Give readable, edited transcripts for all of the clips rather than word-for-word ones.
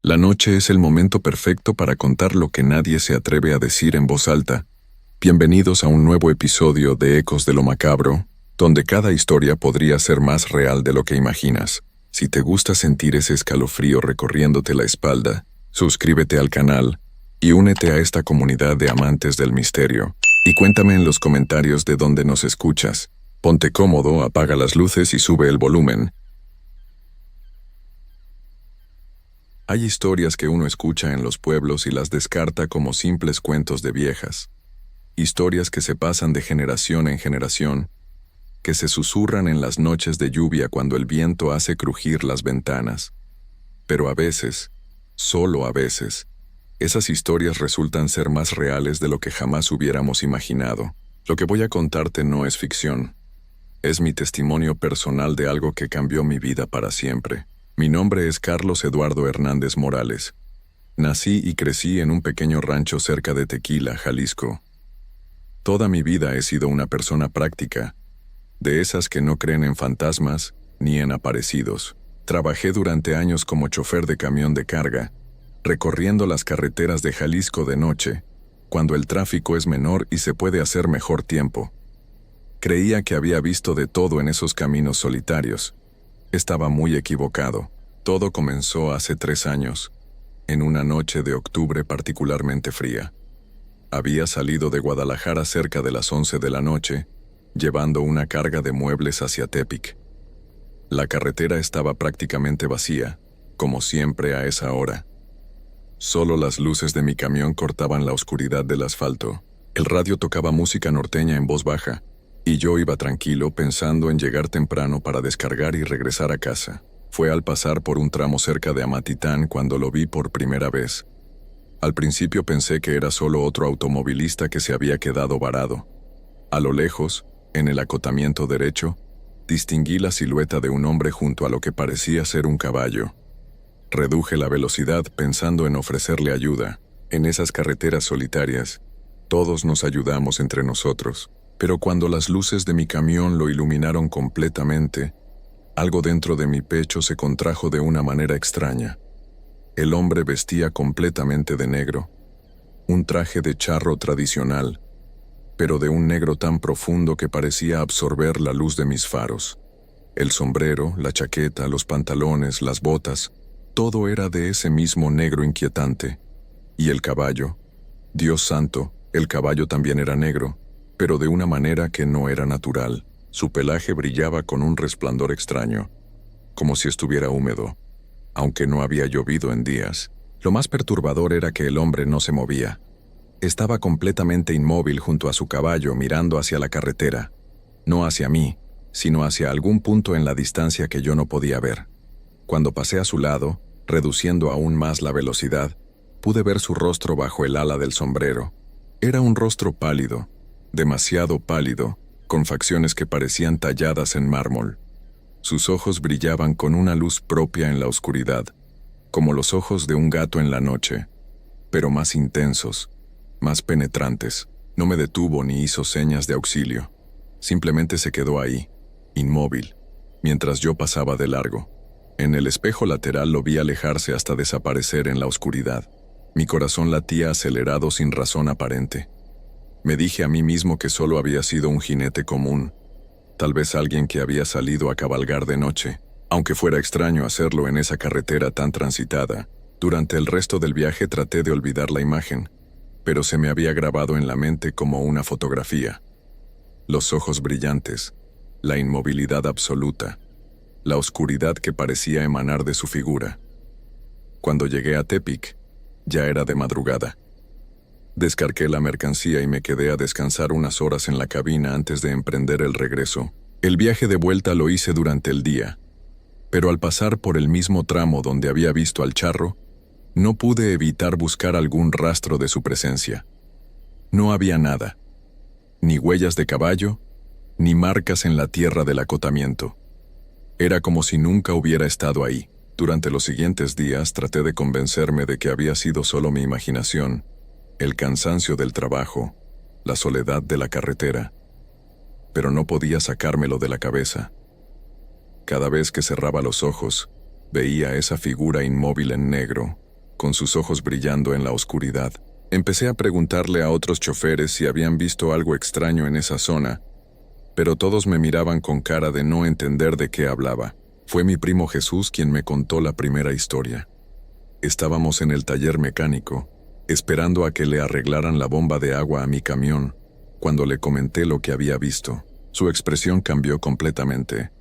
La noche es el momento perfecto para contar lo que nadie se atreve a decir en voz alta. Bienvenidos a un nuevo episodio de Ecos de lo Macabro, donde cada historia podría ser más real de lo que imaginas. Si te gusta sentir ese escalofrío recorriéndote la espalda, suscríbete al canal y únete a esta comunidad de amantes del misterio. Y cuéntame en los comentarios de dónde nos escuchas. Ponte cómodo, apaga las luces y sube el volumen. Hay historias que uno escucha en los pueblos y las descarta como simples cuentos de viejas. Historias que se pasan de generación en generación, que se susurran en las noches de lluvia cuando el viento hace crujir las ventanas. Pero a veces, solo a veces, esas historias resultan ser más reales de lo que jamás hubiéramos imaginado. Lo que voy a contarte no es ficción. Es mi testimonio personal de algo que cambió mi vida para siempre. Mi nombre es Carlos Eduardo Hernández Morales. Nací y crecí en un pequeño rancho cerca de Tequila, Jalisco. Toda mi vida he sido una persona práctica, de esas que no creen en fantasmas ni en aparecidos. Trabajé durante años como chofer de camión de carga, recorriendo las carreteras de Jalisco de noche, cuando el tráfico es menor y se puede hacer mejor tiempo. Creía que había visto de todo en esos caminos solitarios. Estaba muy equivocado. Todo comenzó hace 3 años, en una noche de octubre particularmente fría. Había salido de Guadalajara cerca de las 11 de la noche, llevando una carga de muebles hacia Tepic. La carretera estaba prácticamente vacía, como siempre a esa hora. Solo las luces de mi camión cortaban la oscuridad del asfalto. El radio tocaba música norteña en voz baja, y yo iba tranquilo pensando en llegar temprano para descargar y regresar a casa. Fue al pasar por un tramo cerca de Amatitán cuando lo vi por primera vez. Al principio pensé que era solo otro automovilista que se había quedado varado. A lo lejos, en el acotamiento derecho, distinguí la silueta de un hombre junto a lo que parecía ser un caballo. Reduje la velocidad pensando en ofrecerle ayuda. En esas carreteras solitarias, todos nos ayudamos entre nosotros. Pero cuando las luces de mi camión lo iluminaron completamente, algo dentro de mi pecho se contrajo de una manera extraña. El hombre vestía completamente de negro, un traje de charro tradicional, pero de un negro tan profundo que parecía absorber la luz de mis faros. El sombrero, la chaqueta, los pantalones, las botas, todo era de ese mismo negro inquietante. Y el caballo, Dios santo, el caballo también era negro, pero de una manera que no era natural. Su pelaje brillaba con un resplandor extraño, como si estuviera húmedo, aunque no había llovido en días. Lo más perturbador era que el hombre no se movía. Estaba completamente inmóvil junto a su caballo mirando hacia la carretera, no hacia mí, sino hacia algún punto en la distancia que yo no podía ver. Cuando pasé a su lado, reduciendo aún más la velocidad, pude ver su rostro bajo el ala del sombrero. Era un rostro pálido, demasiado pálido, con facciones que parecían talladas en mármol. Sus ojos brillaban con una luz propia en la oscuridad, como los ojos de un gato en la noche, pero más intensos, más penetrantes. No me detuvo ni hizo señas de auxilio. Simplemente se quedó ahí, inmóvil, mientras yo pasaba de largo. En el espejo lateral lo vi alejarse hasta desaparecer en la oscuridad. Mi corazón latía acelerado sin razón aparente. Me dije a mí mismo que solo había sido un jinete común, tal vez alguien que había salido a cabalgar de noche, aunque fuera extraño hacerlo en esa carretera tan transitada. Durante el resto del viaje traté de olvidar la imagen, pero se me había grabado en la mente como una fotografía. Los ojos brillantes, la inmovilidad absoluta, la oscuridad que parecía emanar de su figura. Cuando llegué a Tepic, ya era de madrugada. Descargué la mercancía y me quedé a descansar unas horas en la cabina antes de emprender el regreso. El viaje de vuelta lo hice durante el día, pero al pasar por el mismo tramo donde había visto al charro, no pude evitar buscar algún rastro de su presencia. No había nada, ni huellas de caballo, ni marcas en la tierra del acotamiento. Era como si nunca hubiera estado ahí. Durante los siguientes días traté de convencerme de que había sido solo mi imaginación, el cansancio del trabajo, la soledad de la carretera, pero no podía sacármelo de la cabeza. Cada vez que cerraba los ojos, veía esa figura inmóvil en negro, con sus ojos brillando en la oscuridad. Empecé a preguntarle a otros choferes si habían visto algo extraño en esa zona, pero todos me miraban con cara de no entender de qué hablaba. Fue mi primo Jesús quien me contó la primera historia. Estábamos en el taller mecánico, esperando a que le arreglaran la bomba de agua a mi camión, cuando le comenté lo que había visto. Su expresión cambió completamente.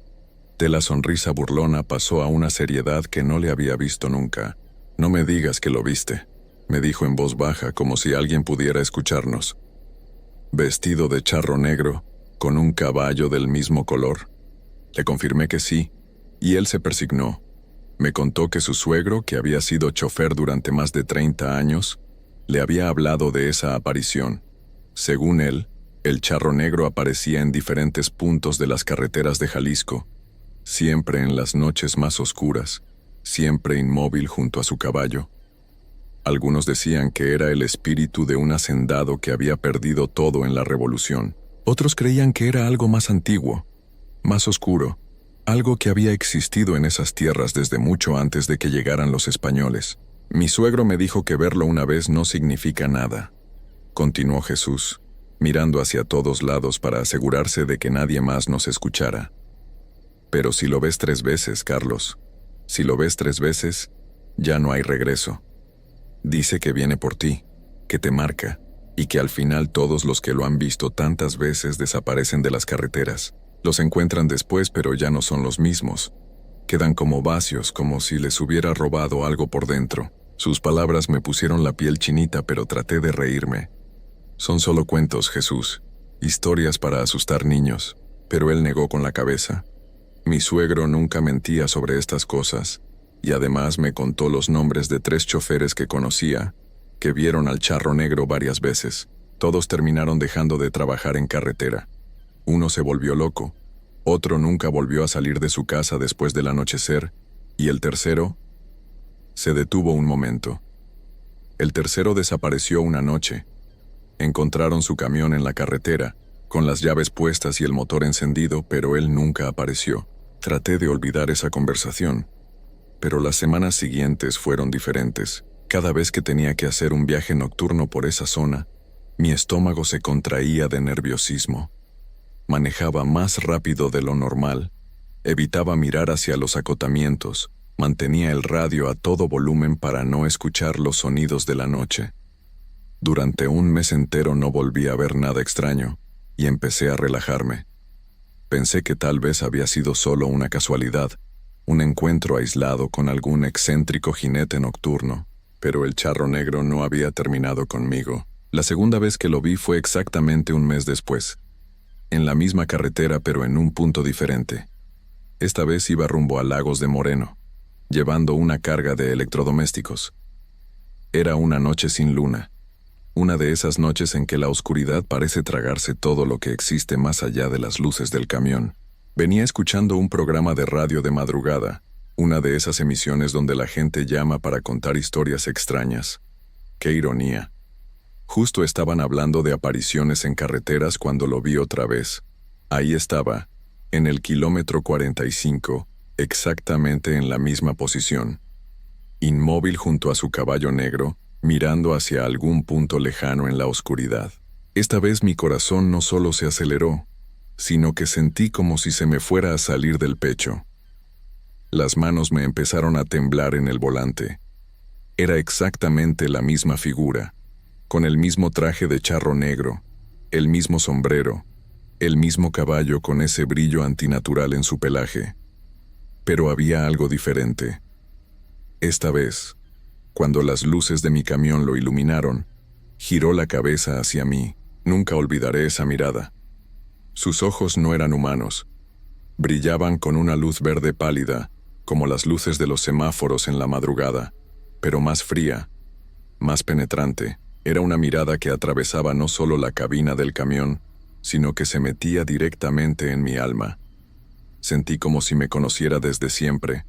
De la sonrisa burlona pasó a una seriedad que no le había visto nunca. «No me digas que lo viste», me dijo en voz baja como si alguien pudiera escucharnos. «¿Vestido de charro negro, con un caballo del mismo color?» Le confirmé que sí, y él se persignó. Me contó que su suegro, que había sido chofer durante más de 30 años, le había hablado de esa aparición. Según él, el charro negro aparecía en diferentes puntos de las carreteras de Jalisco, siempre en las noches más oscuras, siempre inmóvil junto a su caballo. Algunos decían que era el espíritu de un hacendado que había perdido todo en la revolución. Otros creían que era algo más antiguo, más oscuro, algo que había existido en esas tierras desde mucho antes de que llegaran los españoles. Mi suegro me dijo que verlo una vez no significa nada. Continuó Jesús, mirando hacia todos lados para asegurarse de que nadie más nos escuchara. Pero si lo ves 3 veces, Carlos, si lo ves 3 veces, ya no hay regreso. Dice que viene por ti, que te marca, y que al final todos los que lo han visto tantas veces desaparecen de las carreteras. Los encuentran después, pero ya no son los mismos. Quedan como vacíos, como si les hubiera robado algo por dentro. Sus palabras me pusieron la piel chinita, pero traté de reírme. Son solo cuentos, Jesús, historias para asustar niños. Pero él negó con la cabeza. Mi suegro nunca mentía sobre estas cosas, y además me contó los nombres de 3 choferes que conocía, que vieron al charro negro varias veces. Todos terminaron dejando de trabajar en carretera. Uno se volvió loco, otro nunca volvió a salir de su casa después del anochecer, y el tercero se detuvo un momento. El tercero desapareció una noche. Encontraron su camión en la carretera, con las llaves puestas y el motor encendido, pero él nunca apareció. Traté de olvidar esa conversación, pero las semanas siguientes fueron diferentes. Cada vez que tenía que hacer un viaje nocturno por esa zona, mi estómago se contraía de nerviosismo. Manejaba más rápido de lo normal, evitaba mirar hacia los acotamientos, mantenía el radio a todo volumen para no escuchar los sonidos de la noche. Durante un mes entero no volví a ver nada extraño, y empecé a relajarme. Pensé que tal vez había sido solo una casualidad, un encuentro aislado con algún excéntrico jinete nocturno, pero el charro negro no había terminado conmigo. La segunda vez que lo vi fue exactamente un mes después, en la misma carretera pero en un punto diferente. Esta vez iba rumbo a Lagos de Moreno, llevando una carga de electrodomésticos. Era una noche sin luna, una de esas noches en que la oscuridad parece tragarse todo lo que existe más allá de las luces del camión. Venía escuchando un programa de radio de madrugada, una de esas emisiones donde la gente llama para contar historias extrañas. ¡Qué ironía! Justo estaban hablando de apariciones en carreteras cuando lo vi otra vez. Ahí estaba, en el kilómetro 45, exactamente en la misma posición. Inmóvil junto a su caballo negro, mirando hacia algún punto lejano en la oscuridad. Esta vez mi corazón no solo se aceleró, sino que sentí como si se me fuera a salir del pecho. Las manos me empezaron a temblar en el volante. Era exactamente la misma figura, con el mismo traje de charro negro, el mismo sombrero, el mismo caballo con ese brillo antinatural en su pelaje. Pero había algo diferente. Esta vez, cuando las luces de mi camión lo iluminaron, giró la cabeza hacia mí. Nunca olvidaré esa mirada. Sus ojos no eran humanos. Brillaban con una luz verde pálida, como las luces de los semáforos en la madrugada, pero más fría, más penetrante. Era una mirada que atravesaba no solo la cabina del camión, sino que se metía directamente en mi alma. Sentí como si me conociera desde siempre,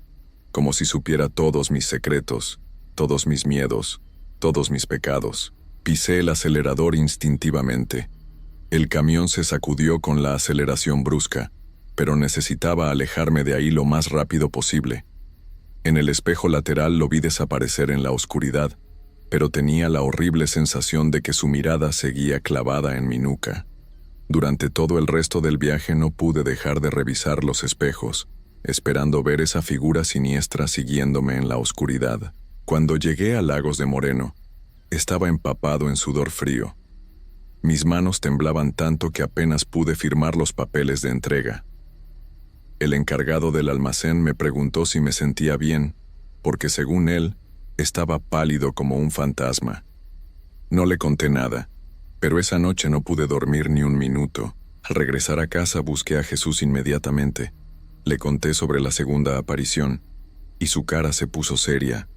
como si supiera todos mis secretos, todos mis miedos, todos mis pecados. Pisé el acelerador instintivamente. El camión se sacudió con la aceleración brusca, pero necesitaba alejarme de ahí lo más rápido posible. En el espejo lateral lo vi desaparecer en la oscuridad, pero tenía la horrible sensación de que su mirada seguía clavada en mi nuca. Durante todo el resto del viaje no pude dejar de revisar los espejos, esperando ver esa figura siniestra siguiéndome en la oscuridad. Cuando llegué a Lagos de Moreno, estaba empapado en sudor frío. Mis manos temblaban tanto que apenas pude firmar los papeles de entrega. El encargado del almacén me preguntó si me sentía bien, porque según él, estaba pálido como un fantasma. No le conté nada, pero esa noche no pude dormir ni un minuto. Al regresar a casa busqué a Jesús inmediatamente. Le conté sobre la segunda aparición, y su cara se puso seria.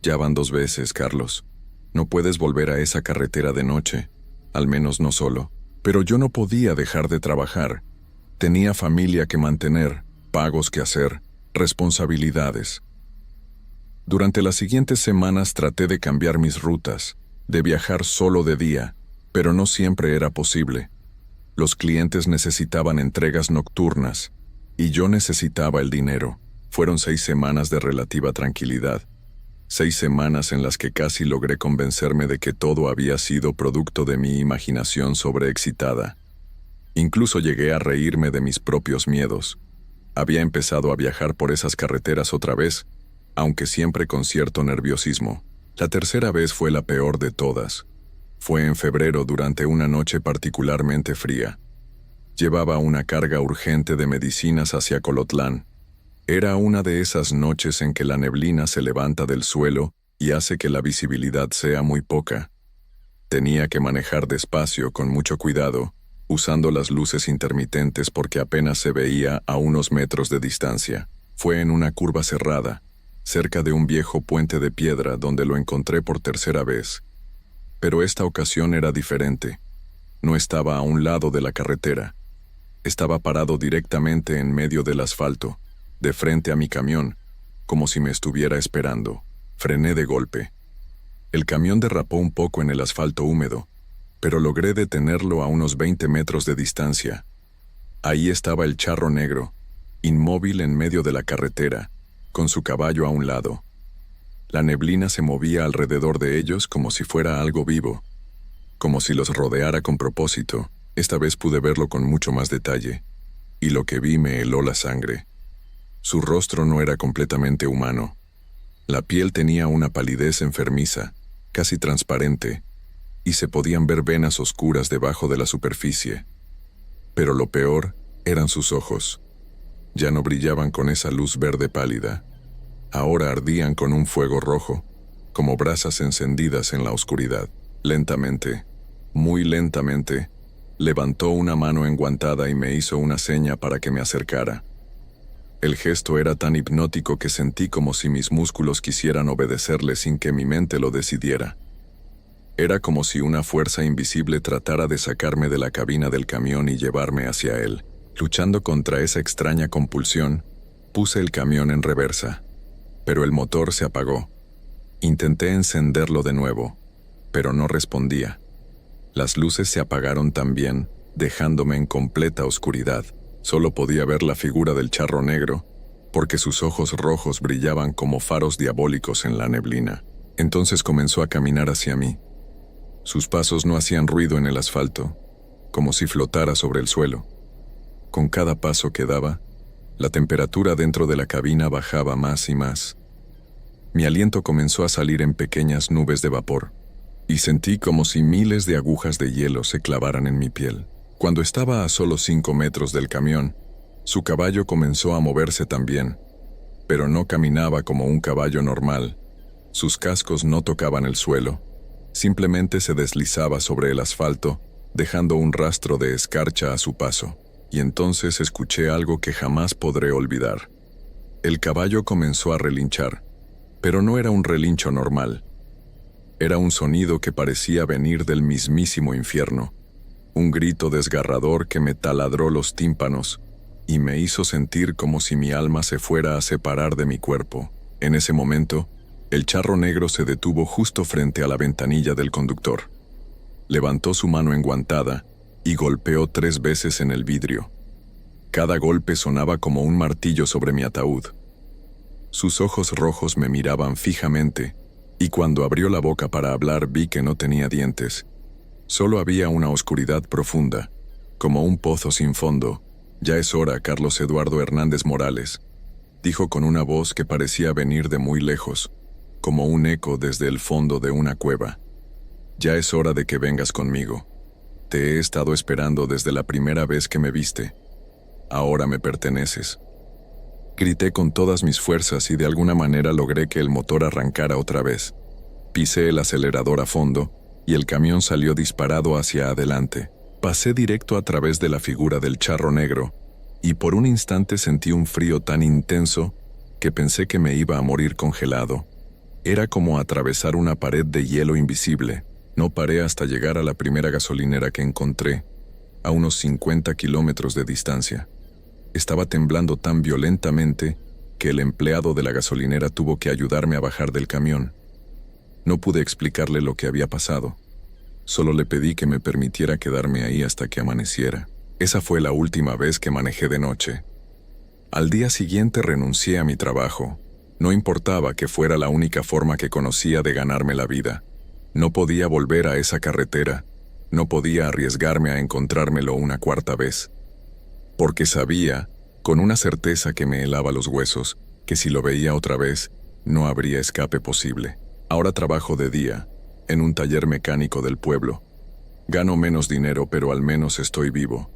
Ya van 2 veces, Carlos. No puedes volver a esa carretera de noche, al menos no solo. Pero yo no podía dejar de trabajar. Tenía familia que mantener, pagos que hacer, responsabilidades. Durante las siguientes semanas traté de cambiar mis rutas, de viajar solo de día, pero no siempre era posible. Los clientes necesitaban entregas nocturnas, y yo necesitaba el dinero. Fueron 6 semanas de relativa tranquilidad. 6 semanas en las que casi logré convencerme de que todo había sido producto de mi imaginación sobreexcitada. Incluso llegué a reírme de mis propios miedos. Había empezado a viajar por esas carreteras otra vez, aunque siempre con cierto nerviosismo. La tercera vez fue la peor de todas. Fue en febrero durante una noche particularmente fría. Llevaba una carga urgente de medicinas hacia Colotlán. Era una de esas noches en que la neblina se levanta del suelo y hace que la visibilidad sea muy poca. Tenía que manejar despacio, con mucho cuidado, usando las luces intermitentes porque apenas se veía a unos metros de distancia. Fue en una curva cerrada, cerca de un viejo puente de piedra donde lo encontré por tercera vez. Pero esta ocasión era diferente. No estaba a un lado de la carretera. Estaba parado directamente en medio del asfalto, de frente a mi camión, como si me estuviera esperando. Frené de golpe. El camión derrapó un poco en el asfalto húmedo, pero logré detenerlo a unos 20 metros de distancia. Ahí estaba el charro negro, inmóvil en medio de la carretera, con su caballo a un lado. La neblina se movía alrededor de ellos como si fuera algo vivo, como si los rodeara con propósito. Esta vez pude verlo con mucho más detalle, y lo que vi me heló la sangre. Su rostro no era completamente humano. La piel tenía una palidez enfermiza, casi transparente, y se podían ver venas oscuras debajo de la superficie. Pero lo peor eran sus ojos. Ya no brillaban con esa luz verde pálida. Ahora ardían con un fuego rojo, como brasas encendidas en la oscuridad. Lentamente, muy lentamente, levantó una mano enguantada y me hizo una seña para que me acercara. El gesto era tan hipnótico que sentí como si mis músculos quisieran obedecerle sin que mi mente lo decidiera. Era como si una fuerza invisible tratara de sacarme de la cabina del camión y llevarme hacia él. Luchando contra esa extraña compulsión, puse el camión en reversa, pero el motor se apagó. Intenté encenderlo de nuevo, pero no respondía. Las luces se apagaron también, dejándome en completa oscuridad. Solo podía ver la figura del charro negro, porque sus ojos rojos brillaban como faros diabólicos en la neblina. Entonces comenzó a caminar hacia mí. Sus pasos no hacían ruido en el asfalto, como si flotara sobre el suelo. Con cada paso que daba, la temperatura dentro de la cabina bajaba más y más. Mi aliento comenzó a salir en pequeñas nubes de vapor, y sentí como si miles de agujas de hielo se clavaran en mi piel. Cuando estaba a solo 5 metros del camión, su caballo comenzó a moverse también, pero no caminaba como un caballo normal. Sus cascos no tocaban el suelo, simplemente se deslizaba sobre el asfalto, dejando un rastro de escarcha a su paso. Y entonces escuché algo que jamás podré olvidar. El caballo comenzó a relinchar, pero no era un relincho normal. Era un sonido que parecía venir del mismísimo infierno, un grito desgarrador que me taladró los tímpanos y me hizo sentir como si mi alma se fuera a separar de mi cuerpo. En ese momento, el charro negro se detuvo justo frente a la ventanilla del conductor. Levantó su mano enguantada y golpeó 3 veces en el vidrio. Cada golpe sonaba como un martillo sobre mi ataúd. Sus ojos rojos me miraban fijamente, y cuando abrió la boca para hablar vi que no tenía dientes. Solo había una oscuridad profunda, como un pozo sin fondo. «Ya es hora, Carlos Eduardo Hernández Morales», dijo con una voz que parecía venir de muy lejos, como un eco desde el fondo de una cueva. «Ya es hora de que vengas conmigo. Te he estado esperando desde la primera vez que me viste. Ahora me perteneces». Grité con todas mis fuerzas y de alguna manera logré que el motor arrancara otra vez. Pisé el acelerador a fondo y el camión salió disparado hacia adelante. Pasé directo a través de la figura del charro negro y por un instante sentí un frío tan intenso que pensé que me iba a morir congelado. Era como atravesar una pared de hielo invisible. No paré hasta llegar a la primera gasolinera que encontré, a unos 50 kilómetros de distancia. Estaba temblando tan violentamente que el empleado de la gasolinera tuvo que ayudarme a bajar del camión. No pude explicarle lo que había pasado. Solo le pedí que me permitiera quedarme ahí hasta que amaneciera. Esa fue la última vez que manejé de noche. Al día siguiente renuncié a mi trabajo. No importaba que fuera la única forma que conocía de ganarme la vida. No podía volver a esa carretera. No podía arriesgarme a encontrármelo una cuarta vez. Porque sabía, con una certeza que me helaba los huesos, que si lo veía otra vez, no habría escape posible. Ahora trabajo de día, en un taller mecánico del pueblo. Gano menos dinero, pero al menos estoy vivo.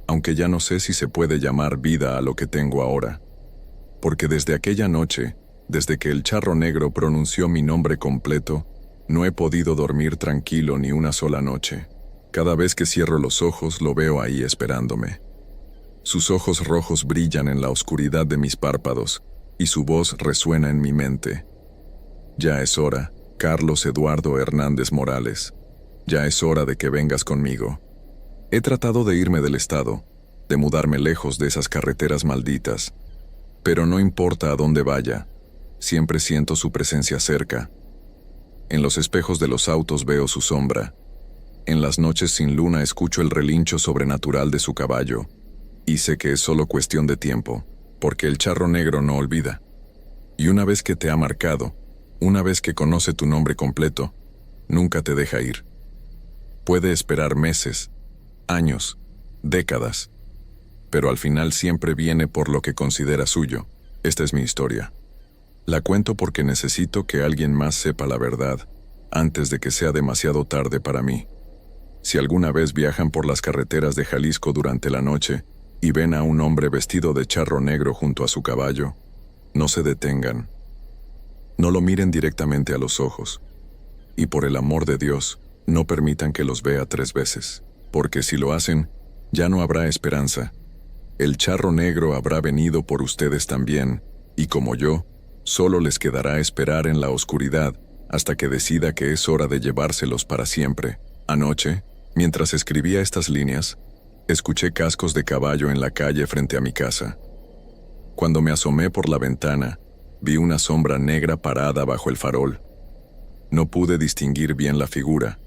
Aunque ya no sé si se puede llamar vida a lo que tengo ahora. Porque desde aquella noche, desde que el charro negro pronunció mi nombre completo, no he podido dormir tranquilo ni una sola noche. Cada vez que cierro los ojos lo veo ahí esperándome. Sus ojos rojos brillan en la oscuridad de mis párpados, y su voz resuena en mi mente. Ya es hora, Carlos Eduardo Hernández Morales. Ya es hora de que vengas conmigo. He tratado de irme del estado, de mudarme lejos de esas carreteras malditas. Pero no importa a dónde vaya, siempre siento su presencia cerca. En los espejos de los autos veo su sombra. En las noches sin luna escucho el relincho sobrenatural de su caballo. Y sé que es solo cuestión de tiempo, porque el charro negro no olvida. Y una vez que te ha marcado, una vez que conoce tu nombre completo, nunca te deja ir. Puede esperar meses, años, décadas, pero al final siempre viene por lo que considera suyo. Esta es mi historia. La cuento porque necesito que alguien más sepa la verdad, antes de que sea demasiado tarde para mí. Si alguna vez viajan por las carreteras de Jalisco durante la noche, y ven a un hombre vestido de charro negro junto a su caballo, no se detengan. No lo miren directamente a los ojos. Y por el amor de Dios, no permitan que los vea 3 veces, porque si lo hacen, ya no habrá esperanza. El charro negro habrá venido por ustedes también, y como yo, solo les quedará esperar en la oscuridad hasta que decida que es hora de llevárselos para siempre. Anoche, mientras escribía estas líneas, escuché cascos de caballo en la calle frente a mi casa. Cuando me asomé por la ventana, vi una sombra negra parada bajo el farol. No pude distinguir bien la figura,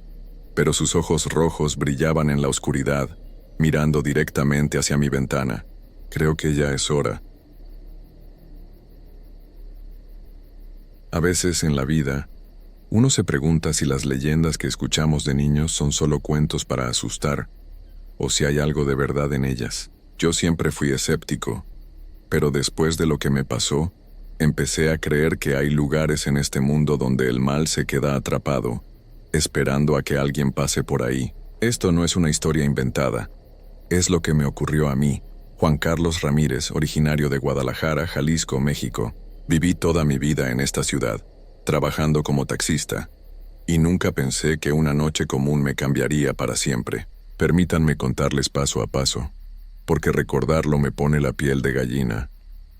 pero sus ojos rojos brillaban en la oscuridad, mirando directamente hacia mi ventana. Creo que ya es hora. A veces en la vida, uno se pregunta si las leyendas que escuchamos de niños son solo cuentos para asustar, o si hay algo de verdad en ellas. Yo siempre fui escéptico, pero después de lo que me pasó, empecé a creer que hay lugares en este mundo donde el mal se queda atrapado, esperando a que alguien pase por ahí. Esto no es una historia inventada, es lo que me ocurrió a mí, Juan Carlos Ramírez, originario de Guadalajara, Jalisco, México. Viví toda mi vida en esta ciudad, trabajando como taxista, y nunca pensé que una noche común me cambiaría para siempre. Permítanme contarles paso a paso, porque recordarlo me pone la piel de gallina,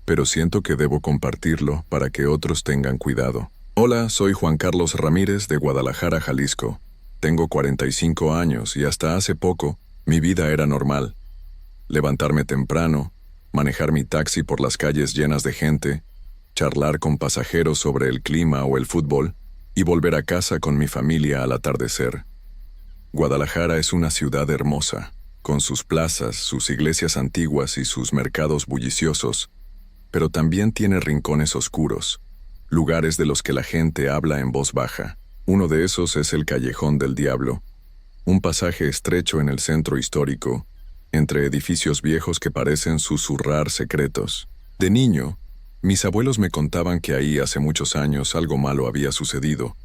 pero siento que debo compartirlo para que otros tengan cuidado. Hola, soy Juan Carlos Ramírez de Guadalajara, Jalisco. Tengo 45 años y hasta hace poco mi vida era normal. Levantarme temprano, manejar mi taxi por las calles llenas de gente, charlar con pasajeros sobre el clima o el fútbol y volver a casa con mi familia al atardecer. Guadalajara es una ciudad hermosa, con sus plazas, sus iglesias antiguas y sus mercados bulliciosos, pero también tiene rincones oscuros, lugares de los que la gente habla en voz baja. Uno de esos es el Callejón del Diablo, un pasaje estrecho en el centro histórico, entre edificios viejos que parecen susurrar secretos. De niño, mis abuelos me contaban que ahí hace muchos años algo malo había sucedido,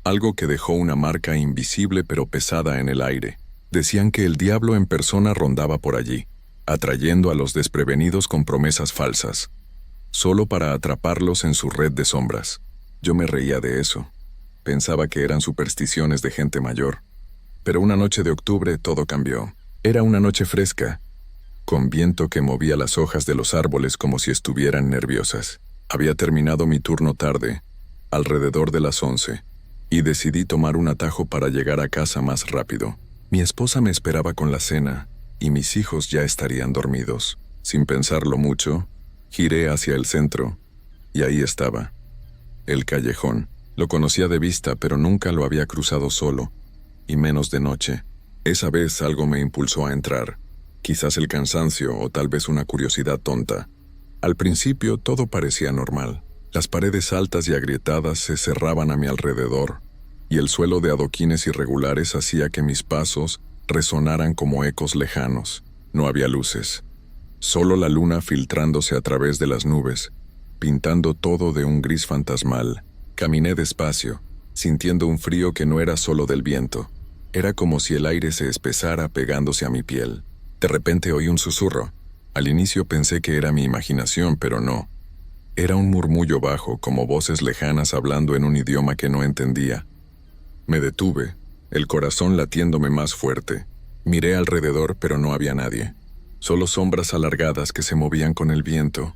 algo que dejó una marca invisible pero pesada en el aire. Decían que el diablo en persona rondaba por allí, atrayendo a los desprevenidos con promesas falsas, solo para atraparlos en su red de sombras. Yo me reía de eso. Pensaba que eran supersticiones de gente mayor. Pero una noche de octubre todo cambió. Era una noche fresca, con viento que movía las hojas de los árboles como si estuvieran nerviosas. Había terminado mi turno tarde, alrededor de las 11, y decidí tomar un atajo para llegar a casa más rápido. Mi esposa me esperaba con la cena, y mis hijos ya estarían dormidos. Sin pensarlo mucho, giré hacia el centro, y ahí estaba, el callejón. Lo conocía de vista, pero nunca lo había cruzado solo, y menos de noche. Esa vez algo me impulsó a entrar, quizás el cansancio o tal vez una curiosidad tonta. Al principio todo parecía normal. Las paredes altas y agrietadas se cerraban a mi alrededor, y el suelo de adoquines irregulares hacía que mis pasos resonaran como ecos lejanos. No había luces, solo la luna filtrándose a través de las nubes, pintando todo de un gris fantasmal. Caminé despacio, sintiendo un frío que no era solo del viento. Era como si el aire se espesara pegándose a mi piel. De repente oí un susurro. Al inicio pensé que era mi imaginación, pero no. Era un murmullo bajo, como voces lejanas hablando en un idioma que no entendía. Me detuve, el corazón latiéndome más fuerte. Miré alrededor, pero no había nadie. Solo sombras alargadas que se movían con el viento,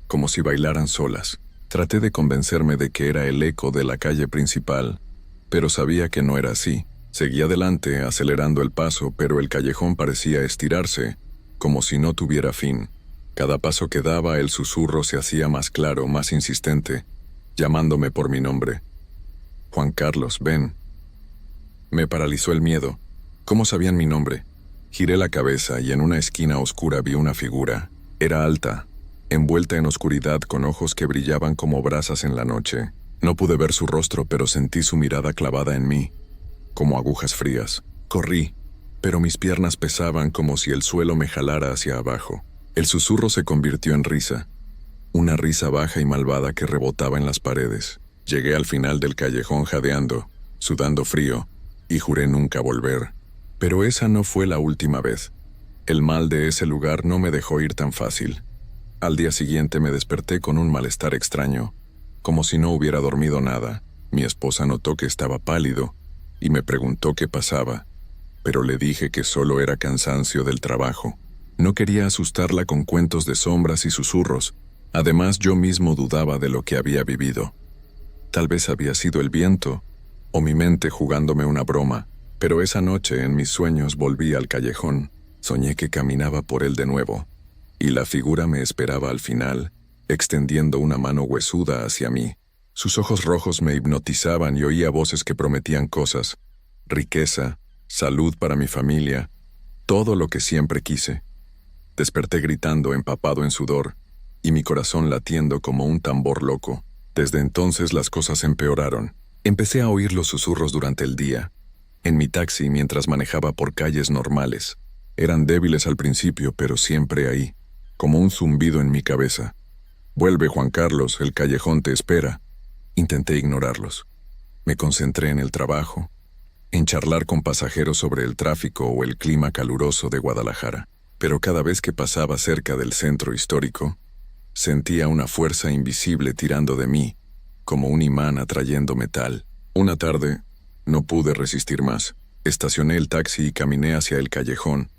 como si bailaran solas. Traté de convencerme de que era el eco de la calle principal, pero sabía que no era así. Seguí adelante, acelerando el paso, pero el callejón parecía estirarse, como si no tuviera fin. Cada paso que daba, el susurro se hacía más claro, más insistente, llamándome por mi nombre. Juan Carlos, ven. Me paralizó el miedo. ¿Cómo sabían mi nombre? Giré la cabeza y en una esquina oscura vi una figura. Era alta, envuelta en oscuridad con ojos que brillaban como brasas en la noche. No pude ver su rostro, pero sentí su mirada clavada en mí, como agujas frías. Corrí, pero mis piernas pesaban como si el suelo me jalara hacia abajo. El susurro se convirtió en risa, una risa baja y malvada que rebotaba en las paredes. Llegué al final del callejón jadeando, sudando frío, y juré nunca volver. Pero esa no fue la última vez. El mal de ese lugar no me dejó ir tan fácil. Al día siguiente me desperté con un malestar extraño, como si no hubiera dormido nada. Mi esposa notó que estaba pálido y me preguntó qué pasaba, pero le dije que solo era cansancio del trabajo. No quería asustarla con cuentos de sombras y susurros. Además, yo mismo dudaba de lo que había vivido. Tal vez había sido el viento, o mi mente jugándome una broma, pero esa noche en mis sueños volví al callejón. Soñé que caminaba por él de nuevo, y la figura me esperaba al final, extendiendo una mano huesuda hacia mí. Sus ojos rojos me hipnotizaban y oía voces que prometían cosas: riqueza, salud para mi familia, todo lo que siempre quise. Desperté gritando, empapado en sudor, y mi corazón latiendo como un tambor loco. Desde entonces las cosas empeoraron. Empecé a oír los susurros durante el día, en mi taxi mientras manejaba por calles normales. Eran débiles al principio, pero siempre ahí, como un zumbido en mi cabeza. Vuelve, Juan Carlos, el callejón te espera. Intenté ignorarlos. Me concentré en el trabajo, en charlar con pasajeros sobre el tráfico o el clima caluroso de Guadalajara. Pero cada vez que pasaba cerca del centro histórico, sentía una fuerza invisible tirando de mí, como un imán atrayendo metal. Una tarde, no pude resistir más. Estacioné el taxi y caminé hacia el callejón,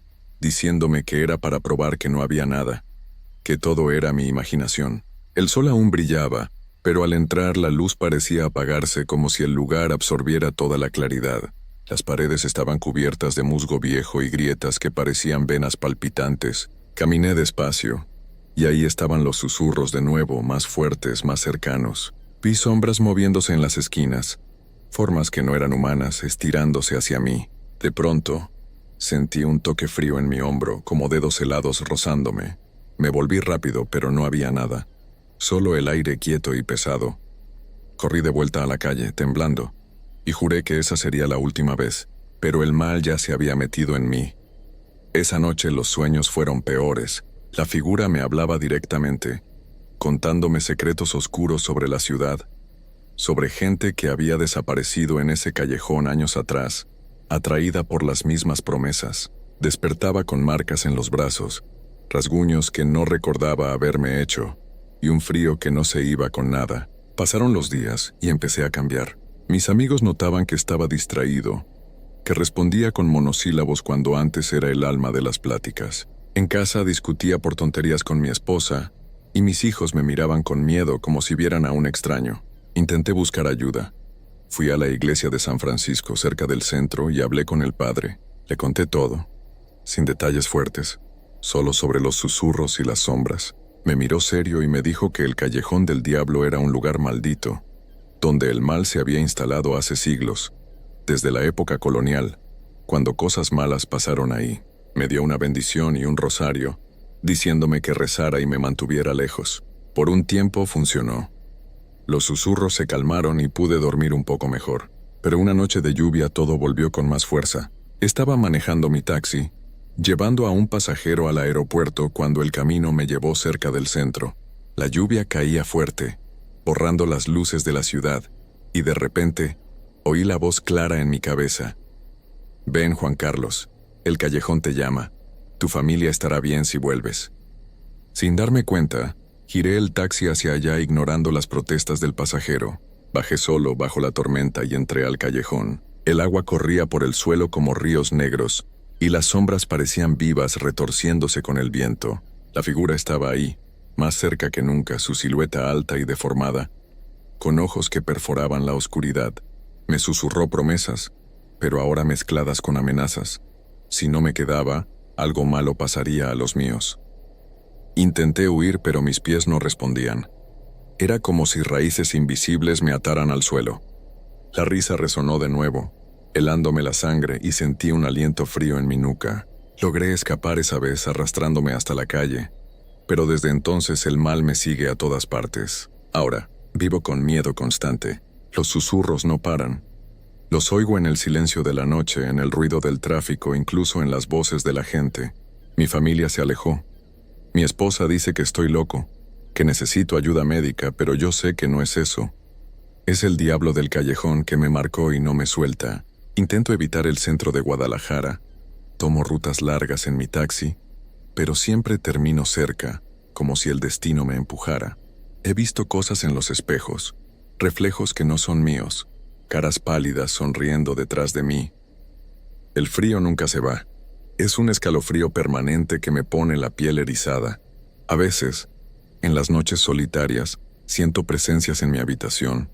diciéndome que era para probar que no había nada, que todo era mi imaginación. El sol aún brillaba, pero al entrar la luz parecía apagarse como si el lugar absorbiera toda la claridad. Las paredes estaban cubiertas de musgo viejo y grietas que parecían venas palpitantes. Caminé despacio, y ahí estaban los susurros de nuevo, más fuertes, más cercanos. Vi sombras moviéndose en las esquinas, formas que no eran humanas estirándose hacia mí. De pronto, sentí un toque frío en mi hombro, como dedos helados rozándome. Me volví rápido, pero no había nada. solo el aire quieto y pesado. Corrí de vuelta a la calle, temblando, y juré que esa sería la última vez, pero el mal ya se había metido en mí. Esa noche los sueños fueron peores. La figura me hablaba directamente, contándome secretos oscuros sobre la ciudad, sobre gente que había desaparecido en ese callejón años atrás, atraída por las mismas promesas. Despertaba con marcas en los brazos, rasguños que no recordaba haberme hecho, y un frío que no se iba con nada. Pasaron los días y empecé a cambiar. Mis amigos notaban que estaba distraído, que respondía con monosílabos cuando antes era el alma de las pláticas. En casa discutía por tonterías con mi esposa, y mis hijos me miraban con miedo como si vieran a un extraño. Intenté buscar ayuda. Fui a la iglesia de San Francisco, cerca del centro, y hablé con el padre. Le conté todo, sin detalles fuertes, solo sobre los susurros y las sombras. Me miró serio y me dijo que el Callejón del Diablo era un lugar maldito, donde el mal se había instalado hace siglos, desde la época colonial, cuando cosas malas pasaron ahí. Me dio una bendición y un rosario, diciéndome que rezara y me mantuviera lejos. Por un tiempo funcionó. Los susurros se calmaron y pude dormir un poco mejor. Pero una noche de lluvia todo volvió con más fuerza. Estaba manejando mi taxi, llevando a un pasajero al aeropuerto cuando el camino me llevó cerca del centro. La lluvia caía fuerte, borrando las luces de la ciudad, y de repente, oí la voz clara en mi cabeza. «Ven, Juan Carlos, el callejón te llama. Tu familia estará bien si vuelves». Sin darme cuenta, giré el taxi hacia allá ignorando las protestas del pasajero. Bajé solo bajo la tormenta y entré al callejón. El agua corría por el suelo como ríos negros, y las sombras parecían vivas retorciéndose con el viento. La figura estaba ahí, más cerca que nunca, su silueta alta y deformada, con ojos que perforaban la oscuridad. Me susurró promesas, pero ahora mezcladas con amenazas. Si no me quedaba, algo malo pasaría a los míos. Intenté huir, pero mis pies no respondían. Era como si raíces invisibles me ataran al suelo. La risa resonó de nuevo, helándome la sangre, y sentí un aliento frío en mi nuca. Logré escapar esa vez arrastrándome hasta la calle, pero desde entonces el mal me sigue a todas partes. Ahora, vivo con miedo constante. Los susurros no paran. Los oigo en el silencio de la noche, en el ruido del tráfico, incluso en las voces de la gente. Mi familia se alejó. Mi esposa dice que estoy loco, que necesito ayuda médica, pero yo sé que no es eso. Es el diablo del callejón que me marcó y no me suelta. Intento evitar el centro de Guadalajara. Tomo rutas largas en mi taxi, pero siempre termino cerca, como si el destino me empujara. He visto cosas en los espejos, reflejos que no son míos, caras pálidas sonriendo detrás de mí. El frío nunca se va. Es un escalofrío permanente que me pone la piel erizada. A veces, en las noches solitarias, siento presencias en mi habitación,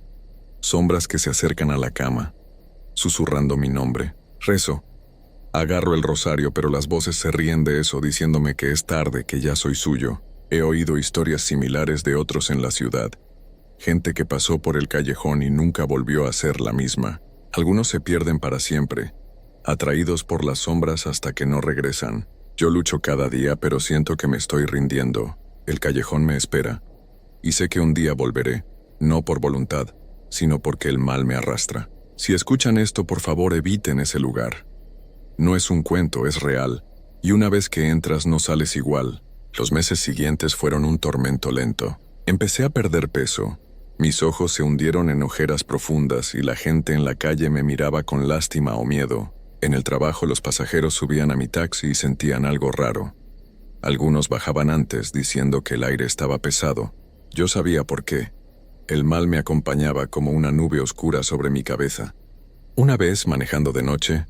sombras que se acercan a la cama, susurrando mi nombre. Rezo. Agarro el rosario, pero las voces se ríen de eso, diciéndome que es tarde, que ya soy suyo. He oído historias similares de otros en la ciudad. Gente que pasó por el callejón y nunca volvió a ser la misma. Algunos se pierden para siempre, atraídos por las sombras hasta que no regresan. Yo lucho cada día, pero siento que me estoy rindiendo. El callejón me espera, y sé que un día volveré, no por voluntad, sino porque el mal me arrastra. Si escuchan esto, por favor eviten ese lugar. No es un cuento, es real, y una vez que entras no sales igual. Los meses siguientes fueron un tormento lento. Empecé a perder peso. Mis ojos se hundieron en ojeras profundas y la gente en la calle me miraba con lástima o miedo. En el trabajo los pasajeros subían a mi taxi y sentían algo raro. Algunos bajaban antes diciendo que el aire estaba pesado. Yo sabía por qué. El mal me acompañaba como una nube oscura sobre mi cabeza. Una vez, manejando de noche,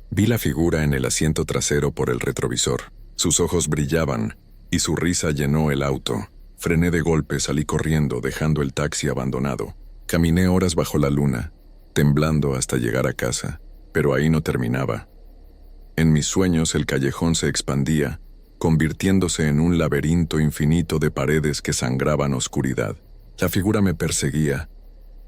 vi la figura en el asiento trasero por el retrovisor. Sus ojos brillaban y su risa llenó el auto. Frené de golpe, salí corriendo, dejando el taxi abandonado. Caminé horas bajo la luna, temblando hasta llegar a casa. Pero ahí no terminaba. En mis sueños el callejón se expandía, convirtiéndose en un laberinto infinito de paredes que sangraban oscuridad. La figura me perseguía,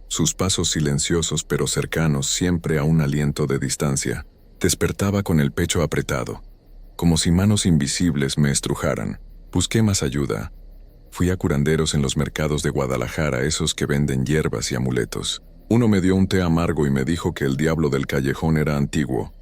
sus pasos silenciosos pero cercanos, siempre a un aliento de distancia. Despertaba con el pecho apretado, como si manos invisibles me estrujaran. Busqué más ayuda. Fui a curanderos en los mercados de Guadalajara, esos que venden hierbas y amuletos. Uno me dio un té amargo y me dijo que el diablo del callejón era antiguo,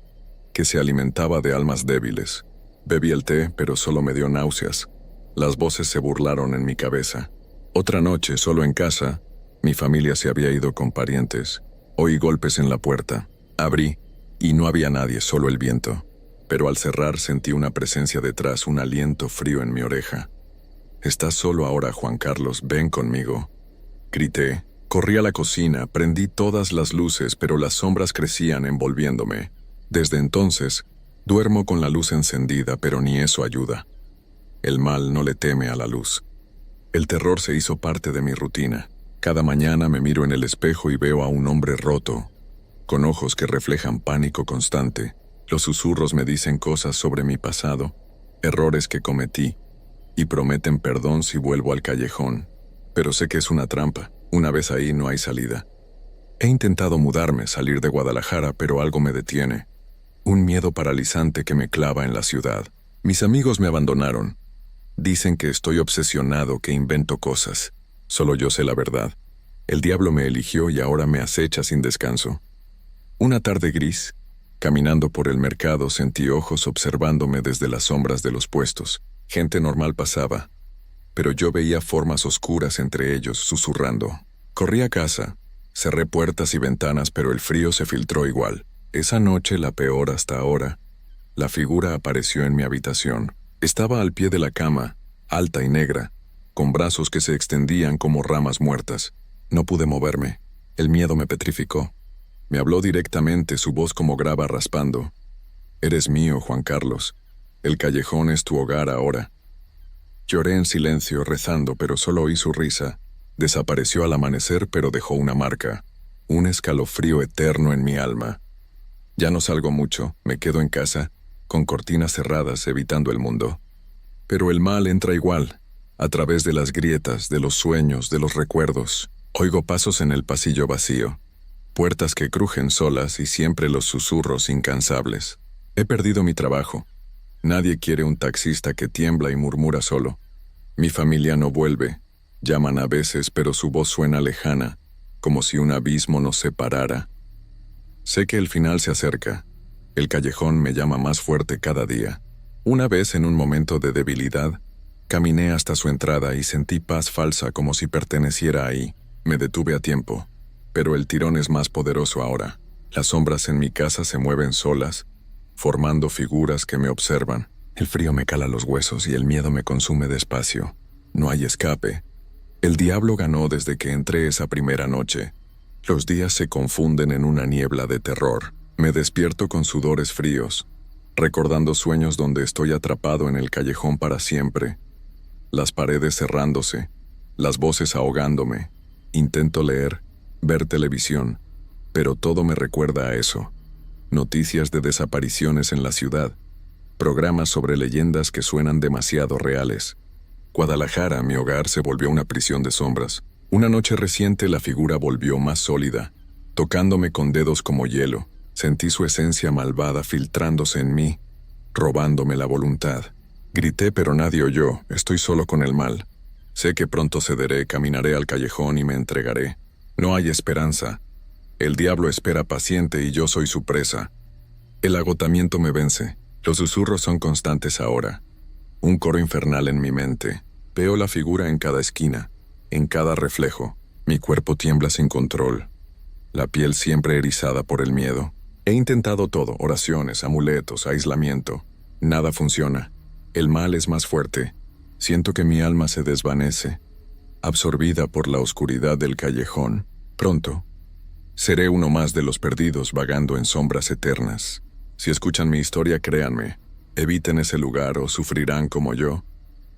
que se alimentaba de almas débiles. Bebí el té, pero solo me dio náuseas. Las voces se burlaron en mi cabeza. Otra noche, solo en casa, mi familia se había ido con parientes. Oí golpes en la puerta. Abrí, y no había nadie, solo el viento. Pero al cerrar sentí una presencia detrás, un aliento frío en mi oreja. «Estás solo ahora, Juan Carlos, ven conmigo». Grité. Corrí a la cocina, prendí todas las luces, pero las sombras crecían envolviéndome. Desde entonces, duermo con la luz encendida, pero ni eso ayuda. El mal no le teme a la luz. El terror se hizo parte de mi rutina. Cada mañana me miro en el espejo y veo a un hombre roto, con ojos que reflejan pánico constante. Los susurros me dicen cosas sobre mi pasado, errores que cometí, y prometen perdón si vuelvo al callejón. Pero sé que es una trampa. Una vez ahí no hay salida. He intentado mudarme, salir de Guadalajara, pero algo me detiene. Un miedo paralizante que me clava en la ciudad. Mis amigos me abandonaron. Dicen que estoy obsesionado, que invento cosas. Solo yo sé la verdad. El diablo me eligió y ahora me acecha sin descanso. Una tarde gris, caminando por el mercado, sentí ojos observándome desde las sombras de los puestos. Gente normal pasaba, pero yo veía formas oscuras entre ellos, susurrando. Corrí a casa, cerré puertas y ventanas, pero el frío se filtró igual. Esa noche, la peor hasta ahora, la figura apareció en mi habitación. Estaba al pie de la cama, alta y negra, con brazos que se extendían como ramas muertas. No pude moverme. El miedo me petrificó. Me habló directamente, su voz como grava raspando. «Eres mío, Juan Carlos. El callejón es tu hogar ahora». Lloré en silencio, rezando, pero solo oí su risa. Desapareció al amanecer, pero dejó una marca, un escalofrío eterno en mi alma. Ya no salgo mucho, me quedo en casa, con cortinas cerradas, evitando el mundo. Pero el mal entra igual, a través de las grietas, de los sueños, de los recuerdos. Oigo pasos en el pasillo vacío, puertas que crujen solas y siempre los susurros incansables. He perdido mi trabajo. Nadie quiere un taxista que tiembla y murmura solo. Mi familia no vuelve. Llaman a veces, pero su voz suena lejana, como si un abismo nos separara. Sé que el final se acerca. El callejón me llama más fuerte cada día. Una vez, en un momento de debilidad, caminé hasta su entrada y sentí paz falsa, como si perteneciera ahí. Me detuve a tiempo, pero el tirón es más poderoso ahora. Las sombras en mi casa se mueven solas, formando figuras que me observan. El frío me cala los huesos y el miedo me consume despacio. No hay escape. El diablo ganó desde que entré esa primera noche. Los días se confunden en una niebla de terror. Me despierto con sudores fríos, recordando sueños donde estoy atrapado en el callejón para siempre. Las paredes cerrándose, las voces ahogándome. Intento leer, ver televisión, pero todo me recuerda a eso. Noticias de desapariciones en la ciudad, programas sobre leyendas que suenan demasiado reales. Guadalajara, mi hogar, se volvió una prisión de sombras. Una noche reciente la figura volvió más sólida, tocándome con dedos como hielo. Sentí su esencia malvada filtrándose en mí, robándome la voluntad. Grité, pero nadie oyó. Estoy solo con el mal. Sé que pronto cederé, caminaré al callejón y me entregaré. No hay esperanza. El diablo espera paciente y yo soy su presa. El agotamiento me vence. Los susurros son constantes ahora. Un coro infernal en mi mente. Veo la figura en cada esquina, en cada reflejo. Mi cuerpo tiembla sin control. La piel siempre erizada por el miedo. He intentado todo, oraciones, amuletos, aislamiento. Nada funciona. El mal es más fuerte. Siento que mi alma se desvanece, absorbida por la oscuridad del callejón. Pronto, seré uno más de los perdidos vagando en sombras eternas. Si escuchan mi historia, créanme, eviten ese lugar o sufrirán como yo.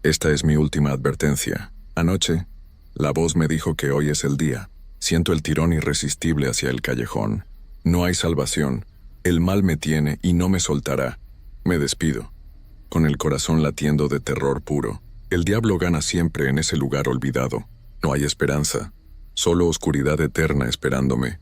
Esta es mi última advertencia. Anoche, la voz me dijo que hoy es el día. Siento el tirón irresistible hacia el callejón. No hay salvación. El mal me tiene y no me soltará. Me despido, con el corazón latiendo de terror puro. El diablo gana siempre en ese lugar olvidado. No hay esperanza, solo oscuridad eterna esperándome.